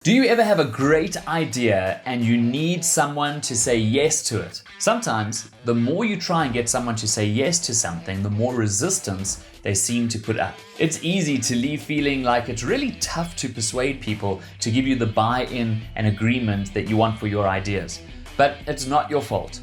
Do you ever have a great idea and you need someone to say yes to it? Sometimes, the more you try and get someone to say yes to something, the more resistance they seem to put up. It's easy to leave feeling like it's really tough to persuade people to give you the buy-in and agreement that you want for your ideas. But it's not your fault.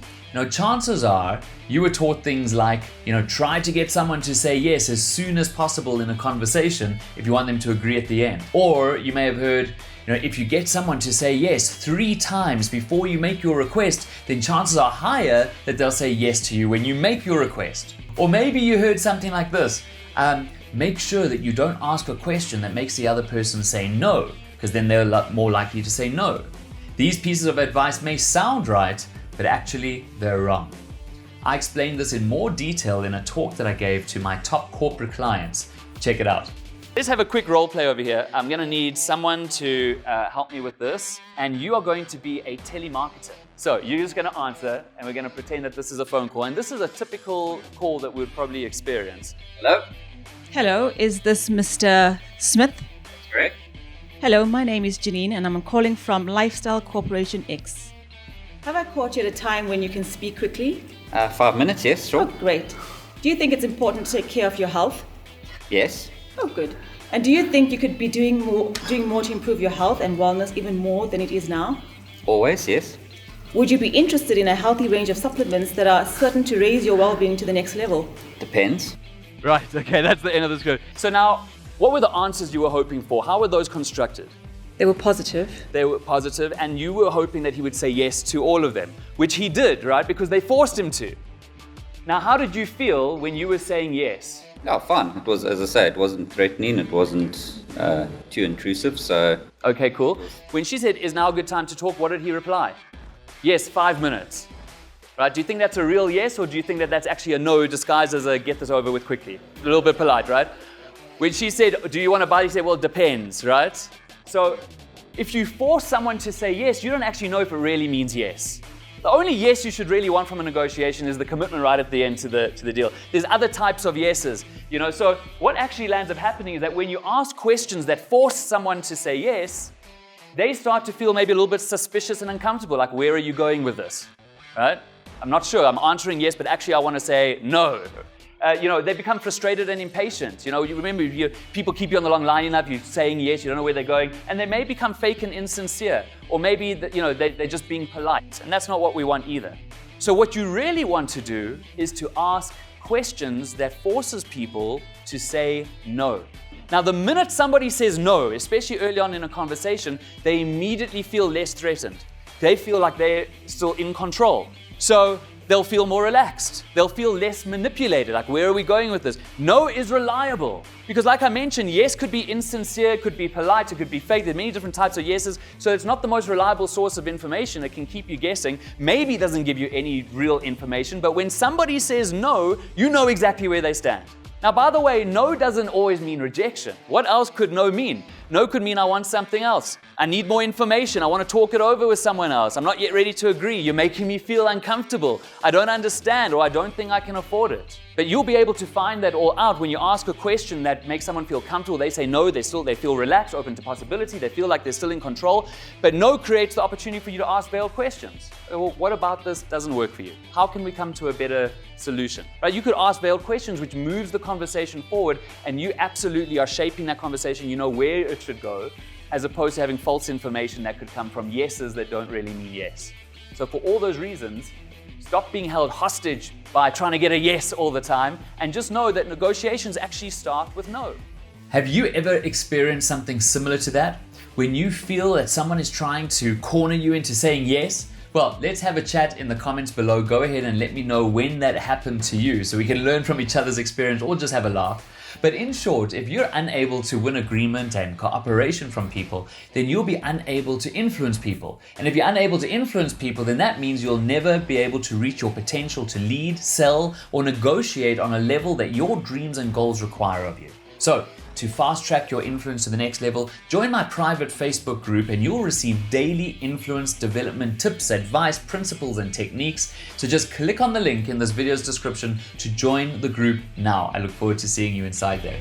Chances are you were taught things like, try to get someone to say yes as soon as possible in a conversation if you want them to agree at the end. Or you may have heard, if you get someone to say yes 3 times before you make your request, then chances are higher that they'll say yes to you when you make your request. Or maybe you heard something like this, make sure that you don't ask a question that makes the other person say no, because then they're a lot more likely to say no. These pieces of advice may sound right, but actually they're wrong. I explained this in more detail in a talk that I gave to my top corporate clients. Check it out. Let's have a quick role play over here. I'm going to need someone to help me with this, and you are going to be a telemarketer. So you're just going to answer, and we're going to pretend that this is a phone call, and this is a typical call that we'd probably experience. Hello? Hello, is this Mr. Smith? That's correct. Hello, my name is Janine, and I'm calling from Lifestyle Corporation X. Have I caught you at a time when you can speak quickly? 5 minutes, yes, sure. Oh, great. Do you think it's important to take care of your health? Yes. Oh, good. And do you think you could be doing more to improve your health and wellness even more than it is now? Always, yes. Would you be interested in a healthy range of supplements that are certain to raise your well-being to the next level? Depends. Right, okay, that's the end of this go. So now, what were the answers you were hoping for? How were those constructed? They were positive. They were positive, and you were hoping that he would say yes to all of them, which he did, right? Because they forced him to. Now, how did you feel when you were saying yes? Oh, fun. It was, as I say, it wasn't threatening, it wasn't too intrusive, so... Okay, cool. When she said, is now a good time to talk, what did he reply? Yes, 5 minutes. Right, do you think that's a real yes, or do you think that that's actually a no disguised as a get this over with quickly? A little bit polite, right? When she said, do you want to buy? He said, well, it depends, right? So if you force someone to say yes, you don't actually know if it really means yes. The only yes you should really want from a negotiation is the commitment right at the end to the deal. There's other types of yeses, So what actually lands up happening is that when you ask questions that force someone to say yes, they start to feel maybe a little bit suspicious and uncomfortable, like, where are you going with this, right? I'm not sure, I'm answering yes, but actually I want to say no. They become frustrated and impatient. You remember, people keep you on the long line enough, you're saying yes, you don't know where they're going, and they may become fake and insincere, or maybe they're just being polite, and that's not what we want either. So what you really want to do is to ask questions that forces people to say no. Now, the minute somebody says no, especially early on in a conversation, they immediately feel less threatened. They feel like they're still in control. So they'll feel more relaxed. They'll feel less manipulated. Like, where are we going with this? No is reliable. Because like I mentioned, yes could be insincere, it could be polite, it could be fake. There are many different types of yeses. So it's not the most reliable source of information. It can keep you guessing. Maybe it doesn't give you any real information. But when somebody says no, you know exactly where they stand. Now, by the way, no doesn't always mean rejection. What else could no mean? No could mean I want something else. I need more information. I want to talk it over with someone else. I'm not yet ready to agree. You're making me feel uncomfortable. I don't understand, or I don't think I can afford it. But you'll be able to find that all out when you ask a question that makes someone feel comfortable. They say no, they feel relaxed, open to possibility. They feel like they're still in control. But no creates the opportunity for you to ask veiled questions. Well, what about this doesn't work for you? How can we come to a better solution? Right? You could ask veiled questions, which moves the conversation forward, and you absolutely are shaping that conversation. You know where it should go, as opposed to having false information that could come from yeses that don't really mean yes. So for all those reasons, stop being held hostage by trying to get a yes all the time, and just know that negotiations actually start with no. Have you ever experienced something similar to that? When you feel that someone is trying to corner you into saying yes? Well, let's have a chat in the comments below. Go ahead and let me know when that happened to you so we can learn from each other's experience or just have a laugh. But in short, if you're unable to win agreement and cooperation from people, then you'll be unable to influence people. And if you're unable to influence people, then that means you'll never be able to reach your potential to lead, sell, or negotiate on a level that your dreams and goals require of you. So, to fast track your influence to the next level, join my private Facebook group and you'll receive daily influence development tips, advice, principles, and techniques. So just click on the link in this video's description to join the group now. I look forward to seeing you inside there.